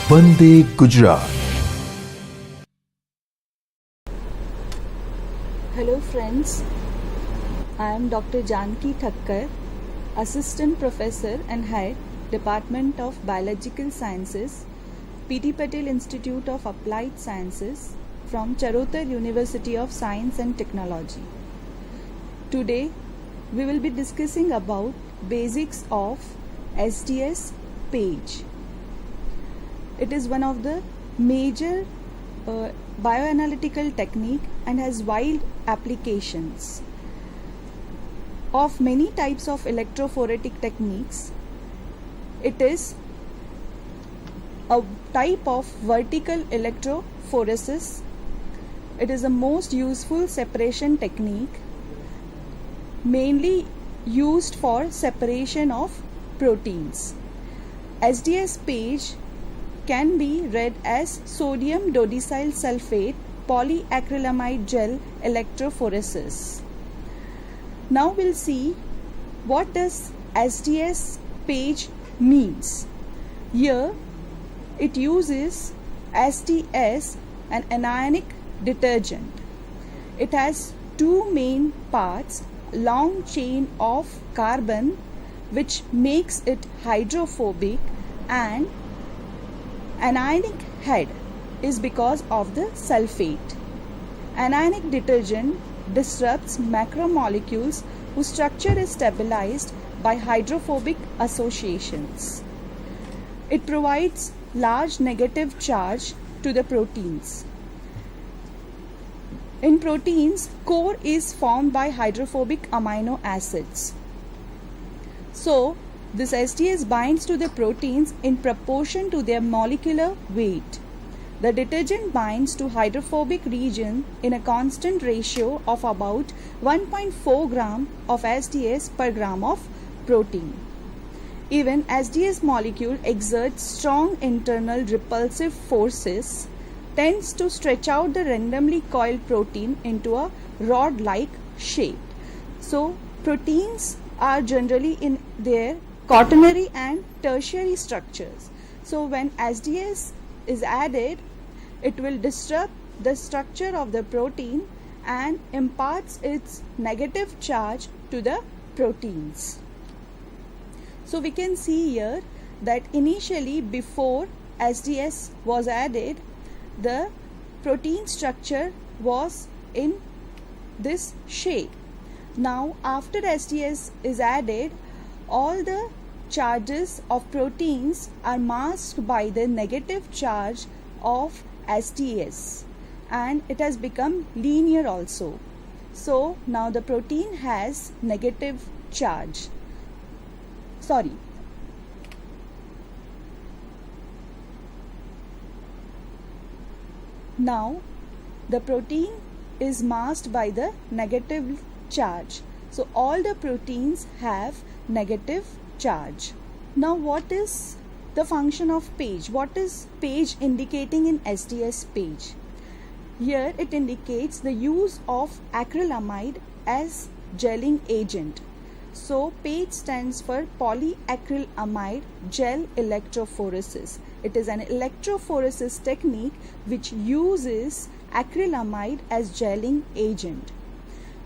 Vande Gujarat. Hello friends, I am Dr. Janki Thakker, Assistant Professor and Head, Department of Biological Sciences, P.T. Patel Institute of Applied Sciences from Charotar University of Science and Technology. Today, we will be discussing about basics of SDS-PAGE. It is one of the major bioanalytical technique and has wide applications. Of many types of electrophoretic techniques, it is a type of vertical electrophoresis. It is the most useful separation technique, mainly used for separation of proteins. SDS-PAGE can be read as sodium dodecyl sulfate polyacrylamide gel electrophoresis. Now we'll see what does SDS-PAGE means. Here it uses SDS, an anionic detergent. It has two main parts, long chain of carbon which makes it hydrophobic, and anionic head is because of the sulfate. Anionic detergent disrupts macromolecules whose structure is stabilized by hydrophobic associations. It provides large negative charge to the proteins. In proteins, core is formed by hydrophobic amino acids. So, this SDS binds to the proteins in proportion to their molecular weight. The detergent binds to hydrophobic region in a constant ratio of about 1.4 gram of SDS per gram of protein. Even SDS molecule exerts strong internal repulsive forces, tends to stretch out the randomly coiled protein into a rod-like shape. So, proteins are generally in their quaternary and tertiary structures. So when SDS is added, it will disrupt the structure of the protein and imparts its negative charge to the proteins. So we can see here that initially, before SDS was added, the protein structure was in this shape. Now after SDS is added, all the charges of proteins are masked by the negative charge of SDS, and it has become linear also. So now the protein has negative charge. Now the protein is masked by the negative charge. So all the proteins have negative charge. Now what is the function of PAGE? What is PAGE indicating in SDS-PAGE? Here it indicates the use of acrylamide as gelling agent. So PAGE stands for polyacrylamide gel electrophoresis. It is an electrophoresis technique which uses acrylamide as gelling agent.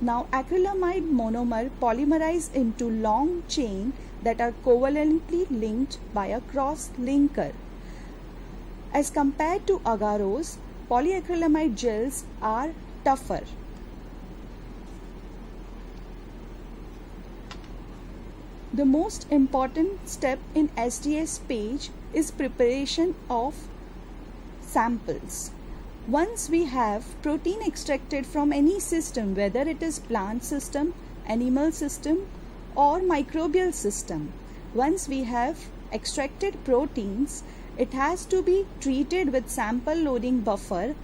Now acrylamide monomer polymerize into long chain that are covalently linked by a cross linker. As compared to agarose, polyacrylamide gels are tougher. The most important step in SDS-PAGE is preparation of samples. Once we have protein extracted from any system, whether it is plant system, animal system or microbial system, once we have extracted proteins, it has to be treated with sample loading buffer,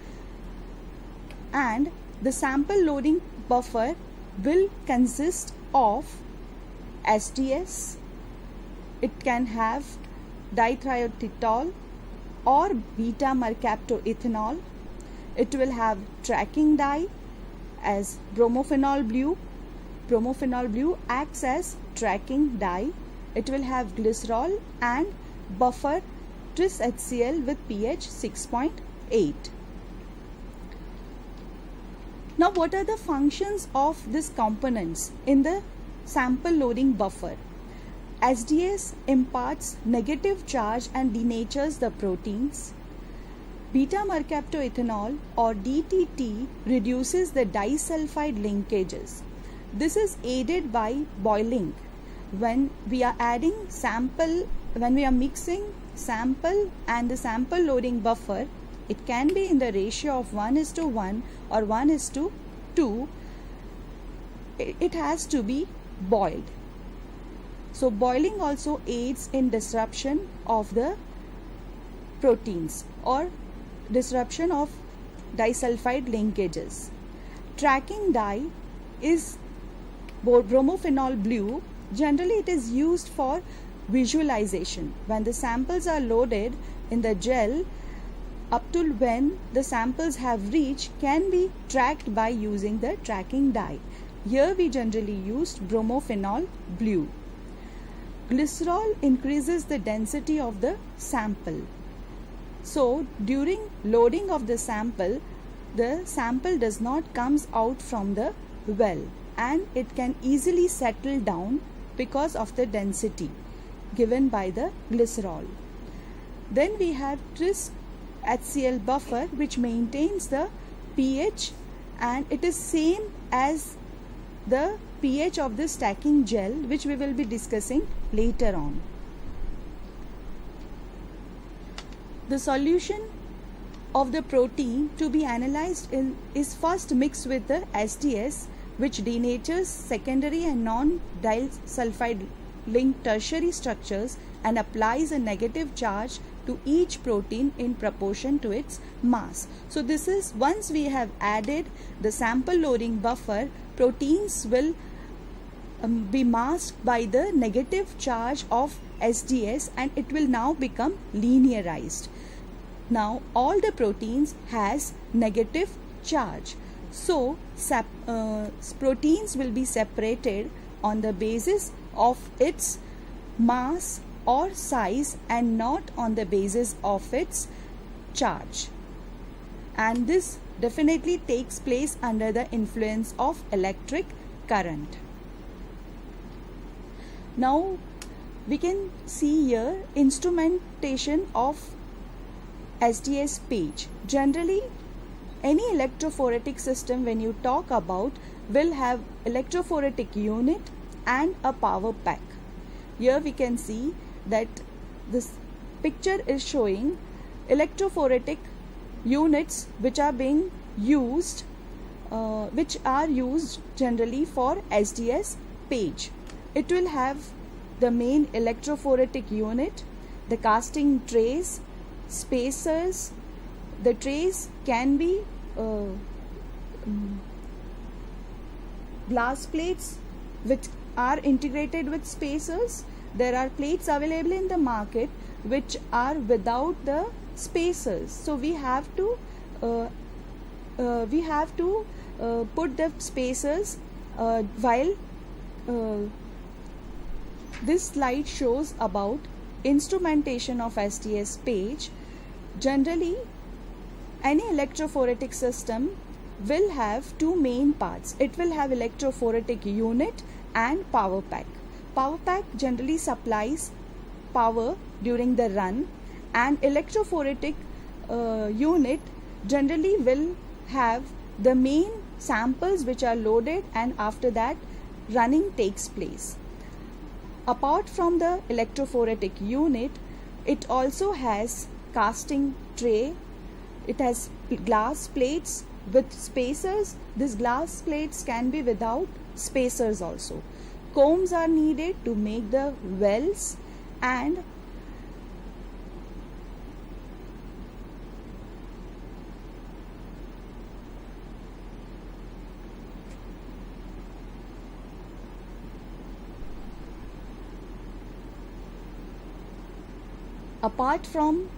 and the sample loading buffer will consist of SDS. It can have dithiotretol or beta-mercaptoethanol. It will have tracking dye as bromophenol blue. Bromophenol blue acts as tracking dye. It will have glycerol and buffer tris HCl with pH 6.8. Now what are the functions of these components in the sample loading buffer? SDS imparts negative charge and denatures the proteins. Beta-mercaptoethanol or DTT reduces the disulfide linkages. This is aided by boiling. When we are mixing sample and the sample loading buffer, it can be in the ratio of 1:1 or 1:2. It has to be boiled. So boiling also aids in disruption of the proteins or disruption of disulfide linkages. Tracking dye is bromophenol blue. Generally it is used for visualization. When the samples are loaded in the gel, up to when the samples have reached can be tracked by using the tracking dye. Here we generally used bromophenol blue. Glycerol increases the density of the sample. So during loading of the sample does not comes out from the well and it can easily settle down because of the density given by the glycerol. Then we have tris HCl buffer which maintains the pH and it is same as the pH of the stacking gel, which we will be discussing later on. The solution of the protein to be analyzed is first mixed with the SDS, which denatures secondary and non-disulfide linked tertiary structures and applies a negative charge to each protein in proportion to its mass. So this is, once we have added the sample loading buffer, proteins will be masked by the negative charge of SDS and it will now become linearized. Now all the proteins has negative charge. So proteins will be separated on the basis of its mass or size and not on the basis of its charge. And this definitely takes place under the influence of electric current. Now we can see here instrumentation of SDS-PAGE. Generally any electrophoretic system when you talk about will have electrophoretic unit and a power pack. Here we can see that this picture is showing electrophoretic units which are being used generally for SDS-PAGE. It will have the main electrophoretic unit, the casting trays, spacers. The trays can be glass plates which are integrated with spacers. There are plates available in the market which are without the spacers. So we have to put the spacers while this slide shows about instrumentation of SDS-PAGE. Generally any electrophoretic system will have two main parts. It will have electrophoretic unit and power pack. Power pack generally supplies power during the run, and electrophoretic unit generally will have the main samples which are loaded and after that running takes place. Apart from the electrophoretic unit, it also has casting tray. It has glass plates with spacers. These glass plates can be without spacers also. Combs are needed to make the wells, and apart from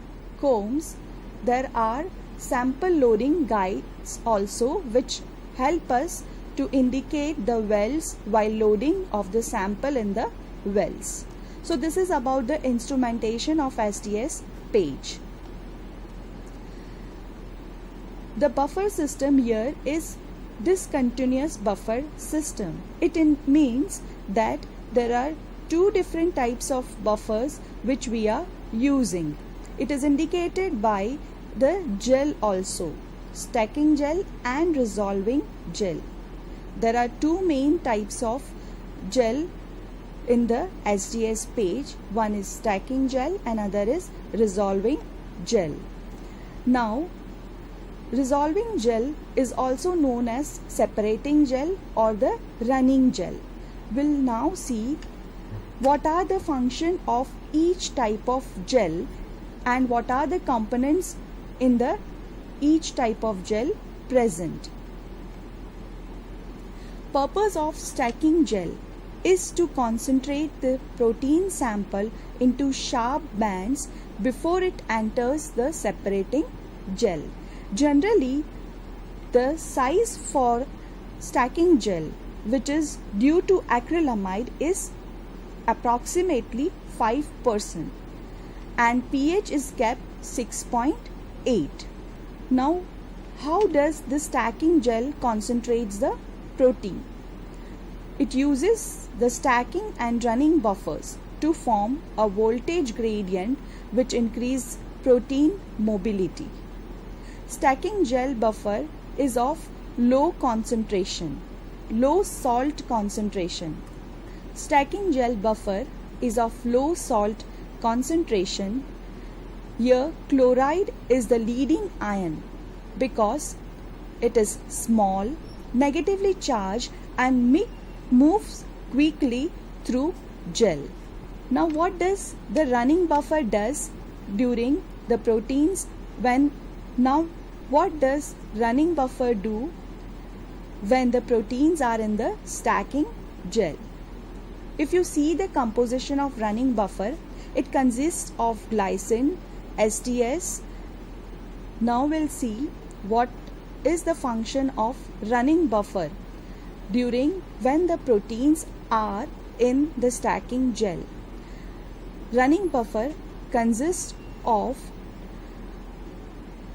combs, there are sample loading guides also which help us to indicate the wells while loading of the sample in the wells. So this is about the instrumentation of SDS SDS-PAGE. The buffer system here is discontinuous buffer system. It means that there are two different types of buffers which we are using. It is indicated by the gel also, stacking gel and resolving gel. There are two main types of gel in the SDS-PAGE. One is stacking gel and other is resolving gel. Now, resolving gel is also known as separating gel or the running gel. We'll now see what are the function of each type of gel and what are the components in the each type of gel present. Purpose of stacking gel is to concentrate the protein sample into sharp bands before it enters the separating gel. Generally, the size for stacking gel, which is due to acrylamide, is approximately 5% and pH is kept 6.8. Now, how does the stacking gel concentrates the protein? It uses the stacking and running buffers to form a voltage gradient which increases protein mobility. Stacking gel buffer is of low concentration, low salt concentration. Stacking gel buffer is of low salt concentration. Here chloride is the leading ion because it is small, negatively charged and moves quickly through gel. Now what does the running buffer does during the proteins what does running buffer do when the proteins are in the stacking gel? If you see the composition of running buffer, it consists of glycine, SDS. Now we'll see what is the function of running buffer when the proteins are in the stacking gel. Running buffer consists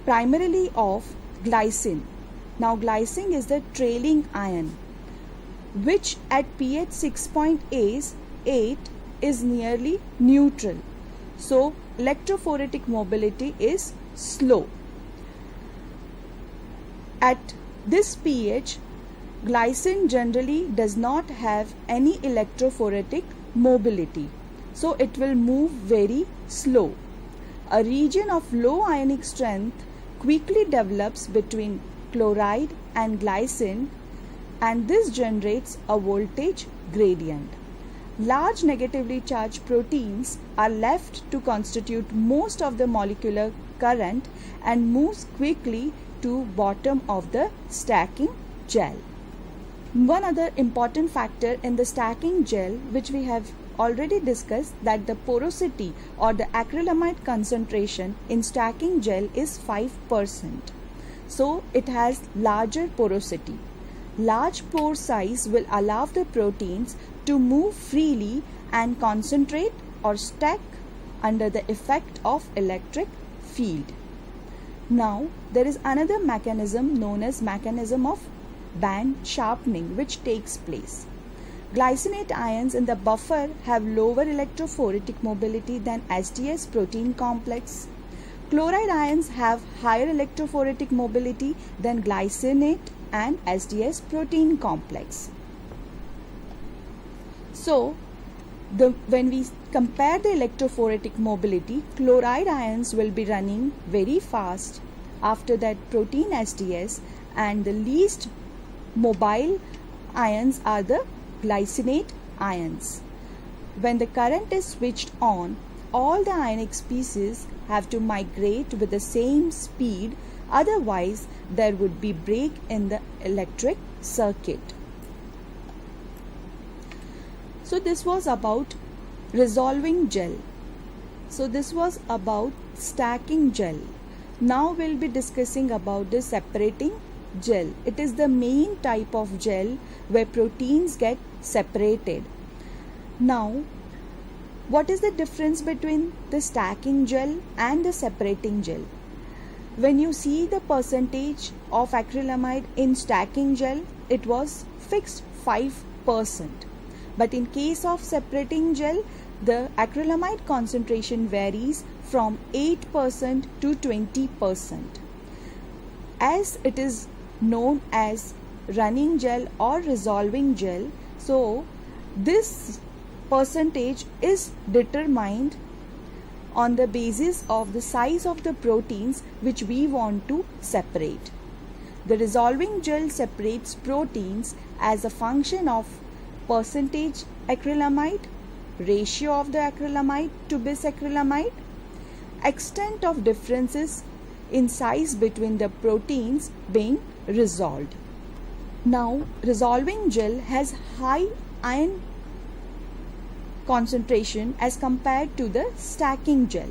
primarily of glycine. Now glycine is the trailing ion which at pH 6.8 is nearly neutral. So electrophoretic mobility is slow. At this pH, glycine generally does not have any electrophoretic mobility. So it will move very slow. A region of low ionic strength quickly develops between chloride and glycine and this generates a voltage gradient. Large negatively charged proteins are left to constitute most of the molecular current and moves quickly to bottom of the stacking gel. One other important factor in the stacking gel which we have already discussed, that the porosity or the acrylamide concentration in stacking gel is 5%. So it has larger porosity. Large pore size will allow the proteins to move freely and concentrate or stack under the effect of electric field. Now there is another mechanism known as mechanism of band sharpening which takes place. Glycinate ions in the buffer have lower electrophoretic mobility than SDS protein complex. Chloride ions have higher electrophoretic mobility than glycinate and SDS protein complex. So, when we compare the electrophoretic mobility, chloride ions will be running very fast. After that, protein SDS, and the least mobile ions are the glycinate ions. When the current is switched on, all the ionic species have to migrate with the same speed, otherwise there would be break in the electric circuit. So this was about resolving gel. So this was about stacking gel. Now we'll be discussing about the separating gel. It is the main type of gel where proteins get separated. Now What is the difference between the stacking gel and the separating gel? When you see the percentage of acrylamide in stacking gel, it was fixed 5%. But in case of separating gel, the acrylamide concentration varies from 8% to 20%. As it is known as running gel or resolving gel, so this percentage is determined on the basis of the size of the proteins which we want to separate. The resolving gel separates proteins as a function of percentage acrylamide, ratio of the acrylamide to bisacrylamide, extent of differences in size between the proteins being resolved. Now, resolving gel has high ion concentration as compared to the stacking gel.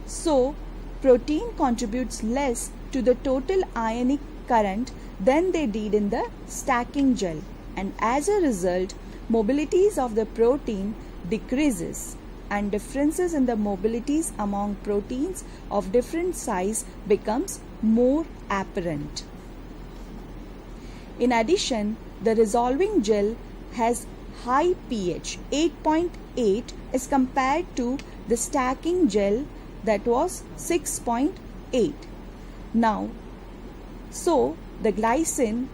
So, protein contributes less to the total ionic current than they did in the stacking gel, and as a result, mobilities of the protein decreases and differences in the mobilities among proteins of different size becomes more apparent. In addition, the resolving gel has high pH 8.8 as compared to the stacking gel that was 6.8. Now, so the glycine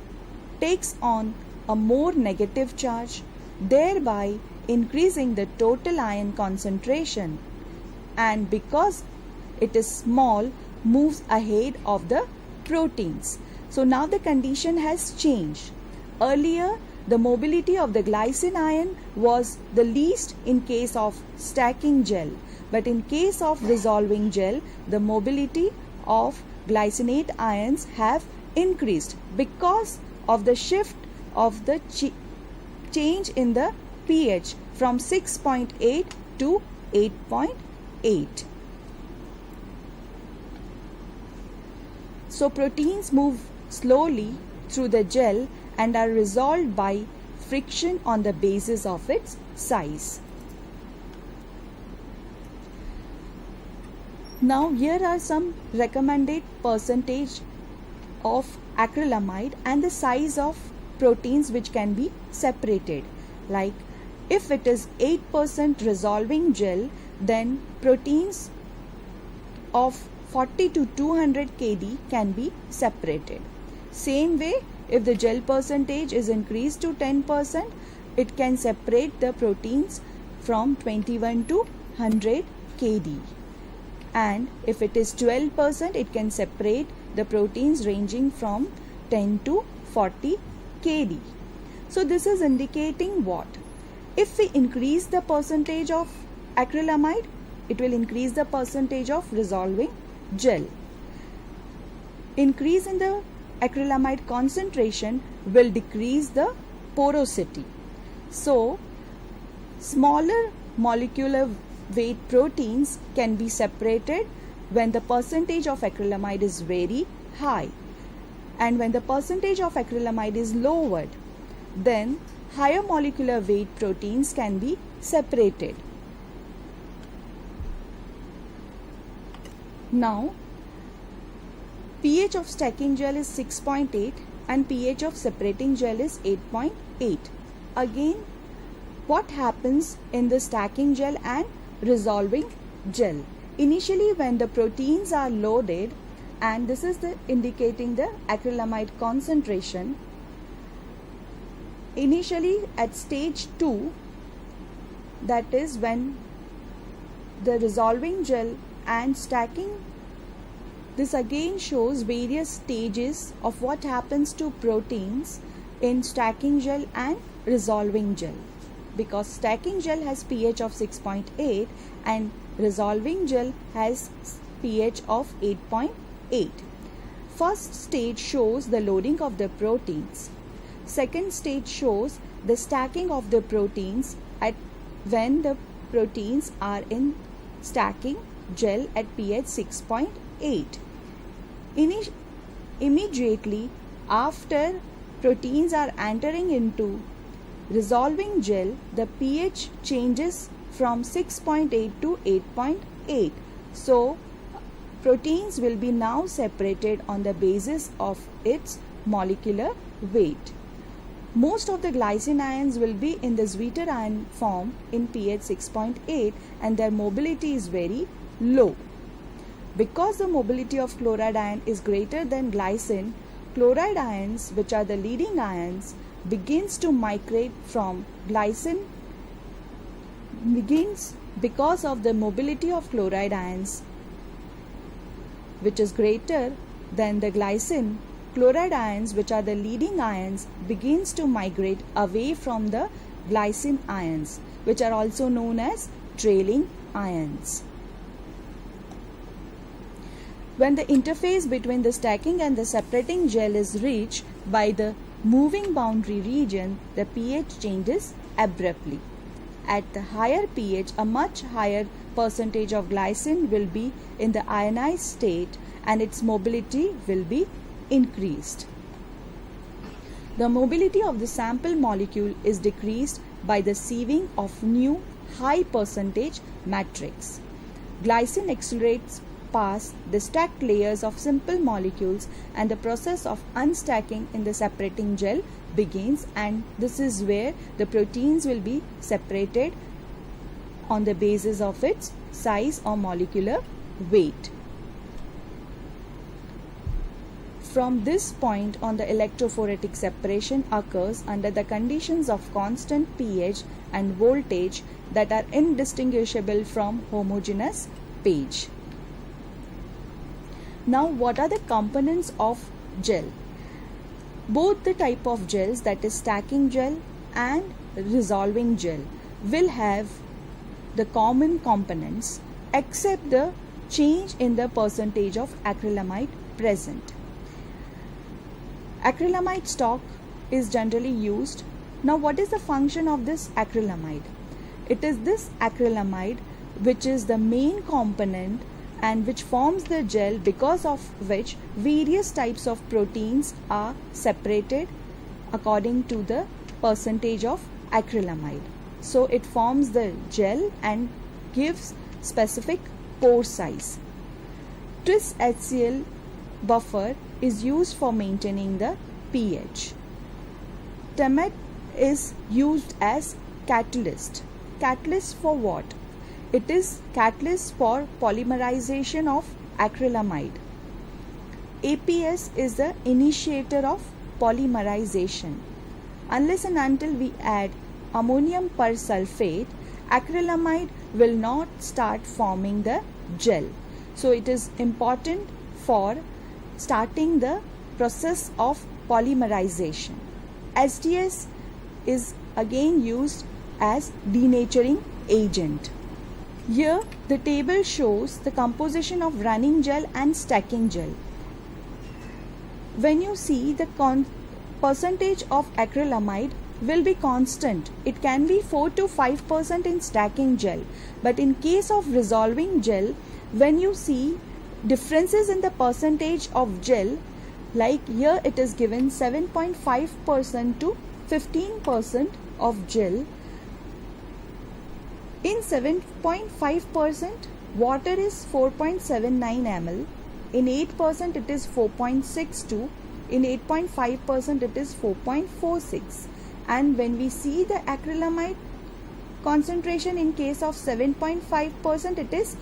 takes on a more negative charge, thereby increasing the total ion concentration, and because it is small, moves ahead of the proteins. So now the condition has changed. Earlier, the mobility of the glycine ion was the least in case of stacking gel, but in case of resolving gel, the mobility of glycinate ions have increased because of the shift of the change in the pH from 6.8 to 8.8. So proteins move slowly through the gel and are resolved by friction on the basis of its size. Now here are some recommended percentage of acrylamide and the size of proteins which can be separated. Like if it is 8% resolving gel, then proteins of 40 to 200 kD can be separated. Same way, if the gel percentage is increased to 10%, it can separate the proteins from 21 to 100 kD. And if it is 12%, it can separate the proteins ranging from 10 to 40 kD. So this is indicating what? If we increase the percentage of acrylamide, it will increase the percentage of resolving gel. Increase in the acrylamide concentration will decrease the porosity. So, smaller molecular weight proteins can be separated when the percentage of acrylamide is very high, and when the percentage of acrylamide is lowered, then higher molecular weight proteins can be separated. Now, pH of stacking gel is 6.8 and pH of separating gel is 8.8. Again, what happens in the stacking gel and resolving gel? Initially, when the proteins are loaded, and this is indicating the acrylamide concentration, initially at stage 2, that is when the resolving gel and stacking, this again shows various stages of what happens to proteins in stacking gel and resolving gel, because stacking gel has pH of 6.8 and resolving gel has pH of 8.8. First stage shows the loading of the proteins. Second stage shows the stacking of the proteins at when the proteins are in stacking gel at pH 6.8. Immediately after proteins are entering into resolving gel, the pH changes from 6.8 to 8.8. So proteins will be now separated on the basis of its molecular weight. Most of the glycine ions will be in the Zwitter ion form in pH 6.8 and their mobility is very low. Because the mobility of chloride ion is greater than glycine, chloride ions, which are the leading ions, begins to migrate from glycine because of the mobility of chloride ions, which is greater than the glycine. Chloride ions, which are the leading ions, begins to migrate away from the glycine ions, which are also known as trailing ions. When the interface between the stacking and the separating gel is reached by the moving boundary region, the pH changes abruptly. At the higher pH, a much higher percentage of glycine will be in the ionized state and its mobility will be increased. The mobility of the sample molecule is decreased by the sieving of new high percentage matrix. Glycine accelerates past the stacked layers of simple molecules and the process of unstacking in the separating gel begins, and this is where the proteins will be separated on the basis of its size or molecular weight. From this point on, the electrophoretic separation occurs under the conditions of constant pH and voltage that are indistinguishable from homogeneous page. Now, what are the components of gel? Both the type of gels, that is stacking gel and resolving gel, will have the common components except the change in the percentage of acrylamide present. Acrylamide stock is generally used. Now, what is the function of this acrylamide? It is this acrylamide which is the main component and which forms the gel, because of which various types of proteins are separated according to the percentage of acrylamide. So it forms the gel and gives specific pore size. Tris HCl buffer is used for maintaining the pH. TMAT is used as catalyst. Catalyst for what? It is catalyst for polymerization of acrylamide. APS is the initiator of polymerization. Unless and until we add ammonium persulfate, acrylamide will not start forming the gel. So it is important for starting the process of polymerization. SDS is again used as denaturing agent. Here the table shows the composition of running gel and stacking gel. When you see the percentage of acrylamide will be constant. It can be 4 to 5% in stacking gel, but in case of resolving gel, when you see differences in the percentage of gel, like here it is given 7.5% to 15% of gel. In 7.5%, water is 4.79 ml. In 8% it is 4.62. In 8.5% it is 4.46. And when we see the acrylamide concentration in case of 7.5%, it is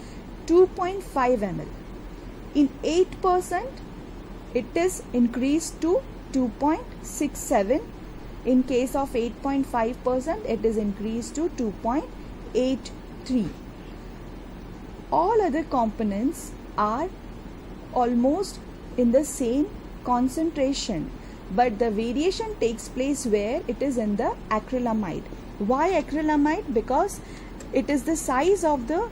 2.5 ml. In 8%, it is increased to 2.67. In case of 8.5%, it is increased to 2.83. All other components are almost in the same concentration, but the variation takes place where it is in the acrylamide. Why acrylamide? Because it is the size of the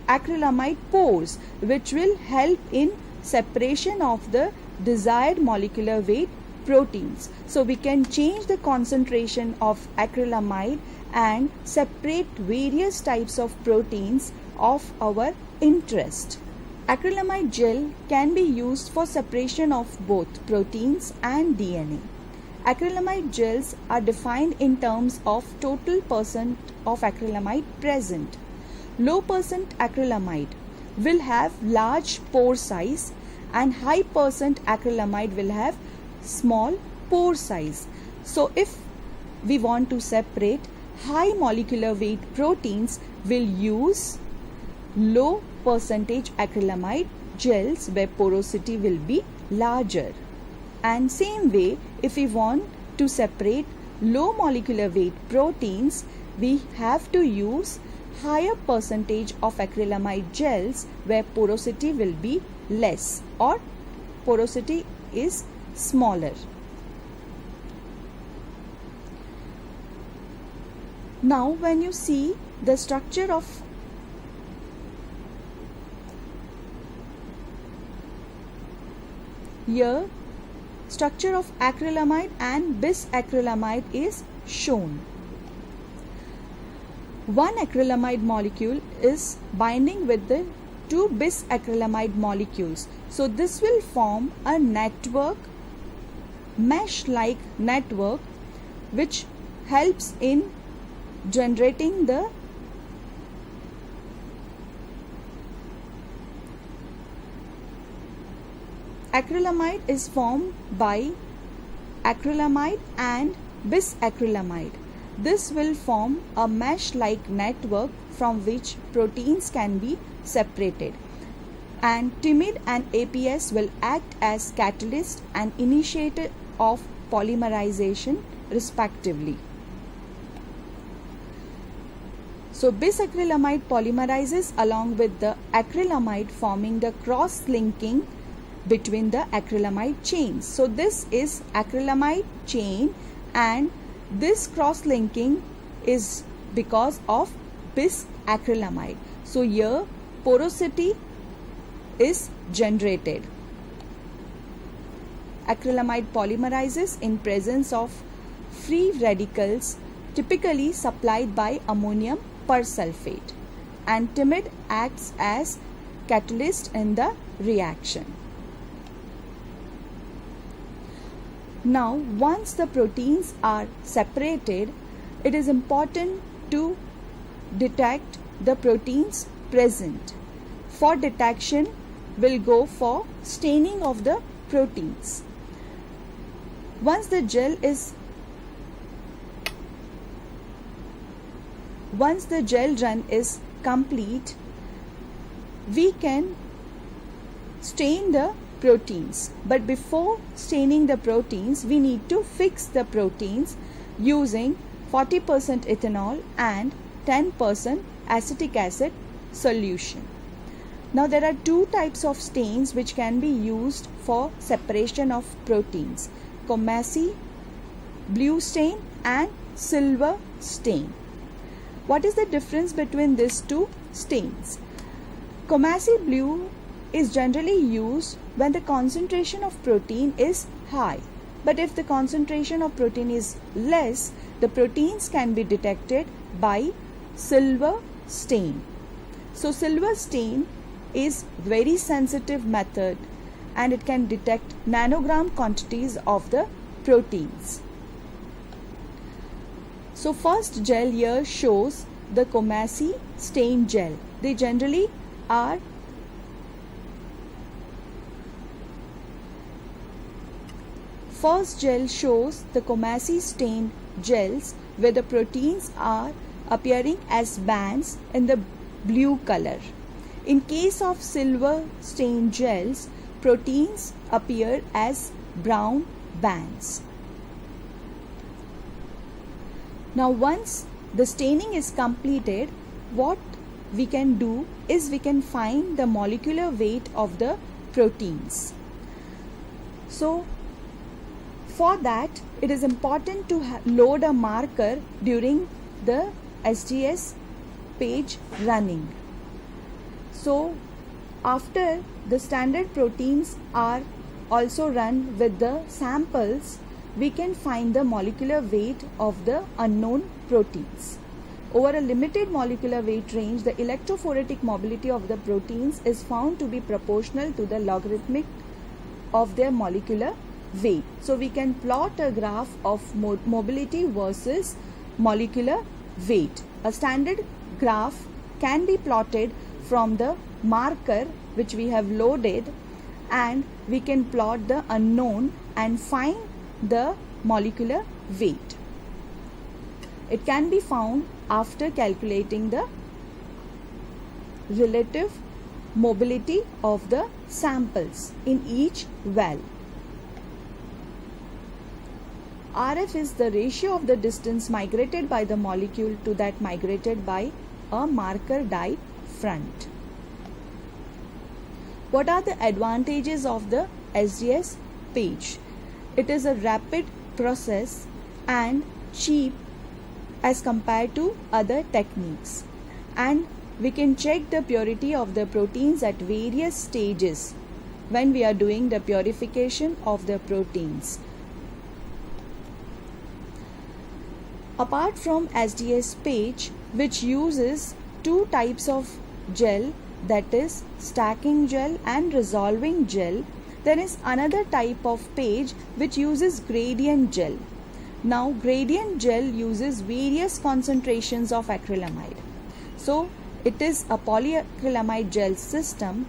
acrylamide pores which will help in separation of the desired molecular weight proteins. So we can change the concentration of acrylamide and separate various types of proteins of our interest. Acrylamide gel can be used for separation of both proteins and DNA. Acrylamide gels are defined in terms of total percent of acrylamide present. Low percent acrylamide will have large pore size and high percent acrylamide will have small pore size. So if we want to separate high molecular weight proteins, we'll use low percentage acrylamide gels where porosity will be larger. And same way, if we want to separate low molecular weight proteins, we have to use higher percentage of acrylamide gels where porosity will be less or porosity is smaller. Now when you see the structure of here, structure of acrylamide and bisacrylamide is shown. One acrylamide molecule is binding with the two bisacrylamide molecules. So this will form a network, mesh-like network, which helps in generating the acrylamide is formed by acrylamide and bisacrylamide. This will form a mesh-like network from which proteins can be separated. And timid and APS will act as catalyst and initiator of polymerization respectively. So bisacrylamide polymerizes along with the acrylamide, forming the cross-linking between the acrylamide chains. So this is acrylamide chain and this cross-linking is because of bisacrylamide. So here porosity is generated. Acrylamide polymerizes in presence of free radicals typically supplied by ammonium persulfate, and timid acts as catalyst in the reaction. Now once the proteins are separated, it is important to detect the proteins present. For detection, we'll go for staining of the proteins. Once the gel run is complete, we can stain the proteins. But before staining the proteins, we need to fix the proteins using 40% ethanol and 10% acetic acid solution. Now there are two types of stains which can be used for separation of proteins: Comassi blue stain and silver stain. What is the difference between these two stains? Comassi blue is generally used when the concentration of protein is high, but if the concentration of protein is less, the proteins can be detected by silver stain. So silver stain is very sensitive method and it can detect nanogram quantities of the proteins. So first gel here shows the Comassi stain gel. They generally are First gel shows the Comassi stain gels where the proteins are appearing as bands in the blue color. In case of silver stain gels, proteins appear as brown bands. Now once the staining is completed, what we can do is we can find the molecular weight of the proteins. So for that, it is important to load a marker during the SDS-PAGE running. So after the standard proteins are also run with the samples, we can find the molecular weight of the unknown proteins. Over a limited molecular weight range, the electrophoretic mobility of the proteins is found to be proportional to the logarithmic of their molecular weight. So we can plot a graph of mobility versus molecular weight. A standard graph can be plotted from the marker which we have loaded, and we can plot the unknown and find the molecular weight. It can be found after calculating the relative mobility of the samples in each well. RF is the ratio of the distance migrated by the molecule to that migrated by a marker dye front. What are the advantages of the SDS-PAGE? It is a rapid process and cheap as compared to other techniques, and we can check the purity of the proteins at various stages when we are doing the purification of the proteins. Apart from SDS-PAGE, which uses two types of gel, that is stacking gel and resolving gel, there is another type of PAGE which uses gradient gel. Now gradient gel uses various concentrations of acrylamide. So it is a polyacrylamide gel system,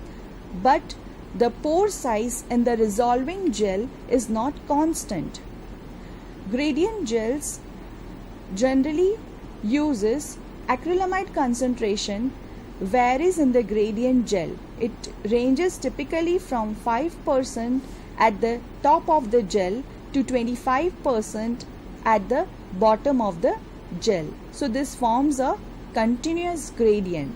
but the pore size in the resolving gel is not constant. Gradient gels generally uses acrylamide concentration varies in the gradient gel. It ranges typically from 5% at the top of the gel to 25% at the bottom of the gel. So this forms a continuous gradient.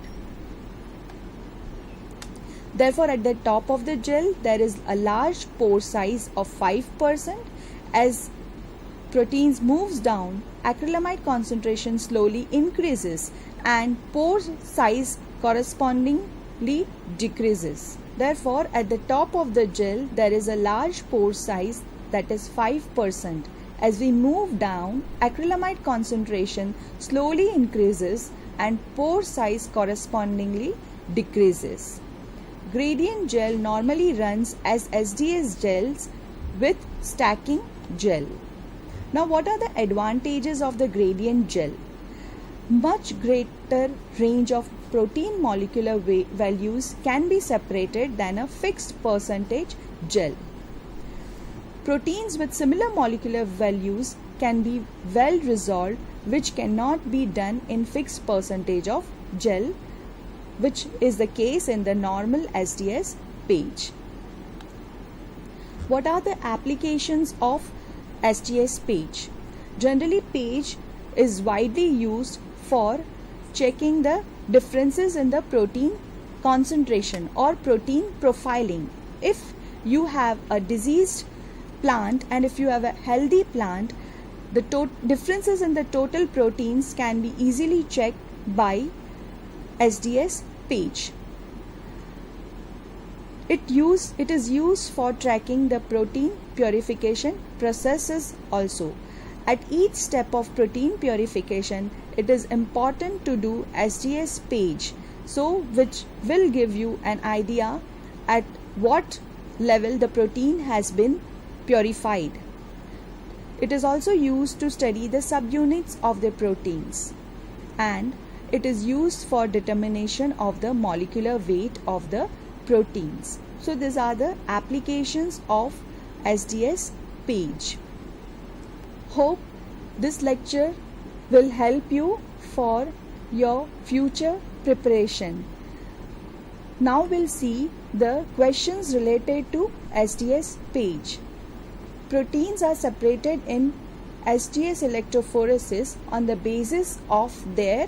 Therefore, at the top of the gel there is a large pore size of 5%. As proteins moves down, acrylamide concentration slowly increases and pore size correspondingly decreases. Therefore, at the top of the gel there is a large pore size, that is 5%. As we move down, acrylamide concentration slowly increases and pore size correspondingly decreases. Gradient gel normally runs as SDS gels with stacking gel. Now, what are the advantages of the gradient gel? Much greater range of protein molecular values can be separated than a fixed percentage gel. Proteins with similar molecular values can be well resolved, which cannot be done in fixed percentage of gel, which is the case in the normal SDS-PAGE. What are the applications of SDS-PAGE? Generally, PAGE is widely used for checking the differences in the protein concentration or protein profiling. If you have a diseased plant and if you have a healthy plant, the differences in the total proteins can be easily checked by SDS-PAGE. It is used for tracking the protein purification processes also. At each step of protein purification, it is important to do SDS-PAGE, so which will give you an idea at what level the protein has been purified. It is also used to study the subunits of the proteins, and it is used for determination of the molecular weight of the proteins. So these are the applications of SDS-PAGE. Hope this lecture will help you for your future preparation. Now we'll see the questions related to SDS-PAGE. Proteins are separated in SDS electrophoresis on the basis of their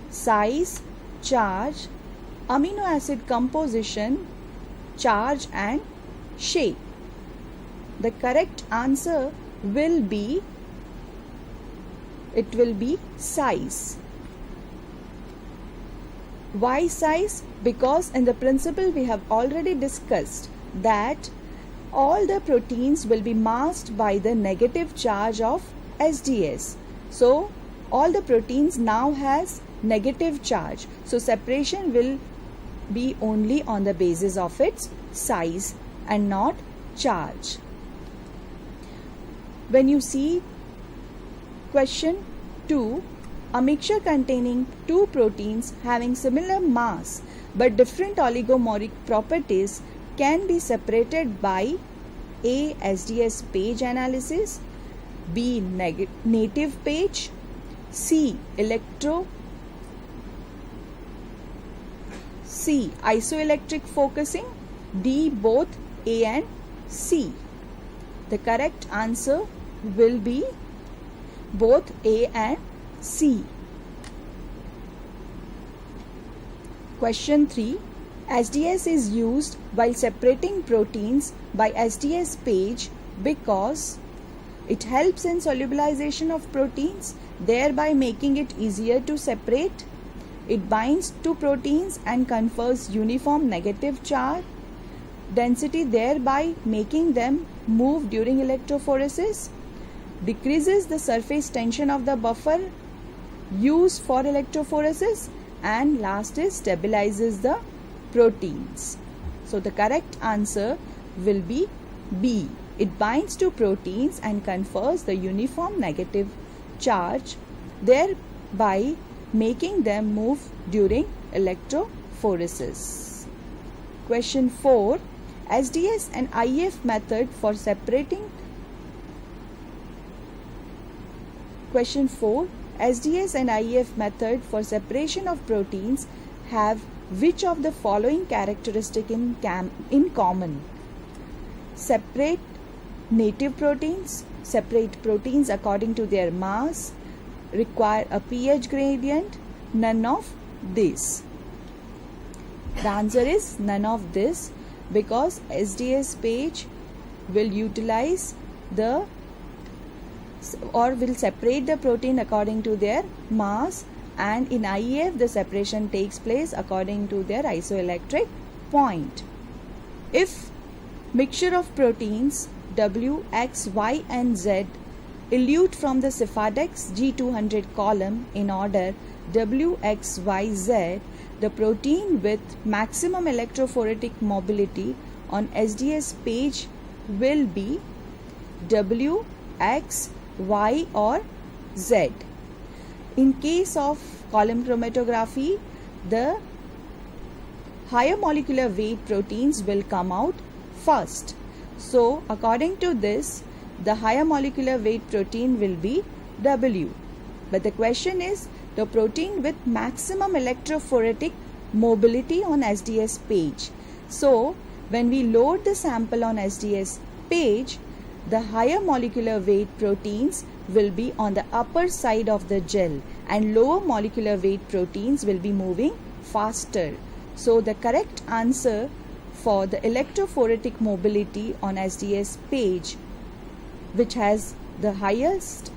size, charge, amino acid composition, charge and shape. The correct answer will be size. Why size? Because in the principle we have already discussed that all the proteins will be masked by the negative charge of SDS. So all the proteins now has negative charge. So separation will be only on the basis of its size and not charge. When you see question 2, a mixture containing two proteins having similar mass but different oligomeric properties can be separated by A. SDS-PAGE analysis, B. Native PAGE, C. Isoelectric focusing, D. both A and C. The correct answer will be both A and C. Question 3. SDS is used while separating proteins by SDS-PAGE because it helps in solubilization of proteins, thereby making it easier to separate. It binds to proteins and confers uniform negative charge density, thereby making them move during electrophoresis. Decreases the surface tension of the buffer used for electrophoresis, and last is stabilizes the proteins. So the correct answer will be B. It binds to proteins and confers the uniform negative charge, thereby making them move during electrophoresis. Question 4. SDS and IF method for separating. Question 4. SDS and IF method for separation of proteins have which of the following characteristic in common? Separate native proteins, separate proteins according to their mass, require a pH gradient, none of this. The answer is none of this, because SDS-PAGE will utilize the or will separate the protein according to their mass, and in IF the separation takes place according to their isoelectric point. If mixture of proteins W, X, Y and Z elute from the Cefadex G200 column in order W, X, Y, Z, the protein with maximum electrophoretic mobility on SDS-PAGE will be W, X, Y or Z. In case of column chromatography, the higher molecular weight proteins will come out first. So according to this, the higher molecular weight protein will be W. But the question is the protein with maximum electrophoretic mobility on SDS-PAGE. So when we load the sample on SDS-PAGE, the higher molecular weight proteins will be on the upper side of the gel and lower molecular weight proteins will be moving faster. So the correct answer for the electrophoretic mobility on SDS-PAGE, which has the highest,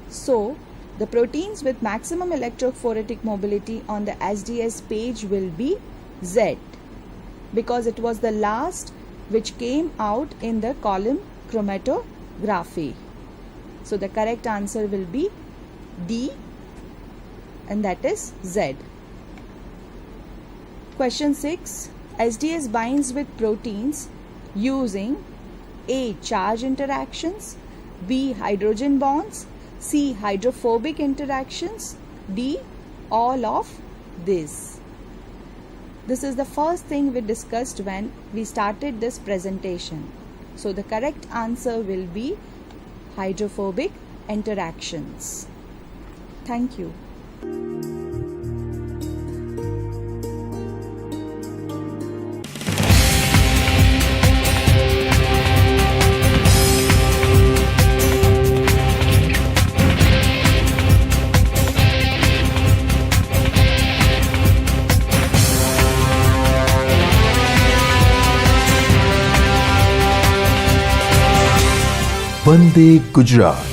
so the proteins with maximum electrophoretic mobility on the SDS-PAGE will be Z, because it was the last which came out in the column chromatography. So the correct answer will be D, and that is Z. Question 6. SDS binds with proteins using A. Charge interactions, B. Hydrogen bonds, C. Hydrophobic interactions, D. All of this. This is the first thing we discussed when we started this presentation. So the correct answer will be hydrophobic interactions. Thank you. Vande Gujarat.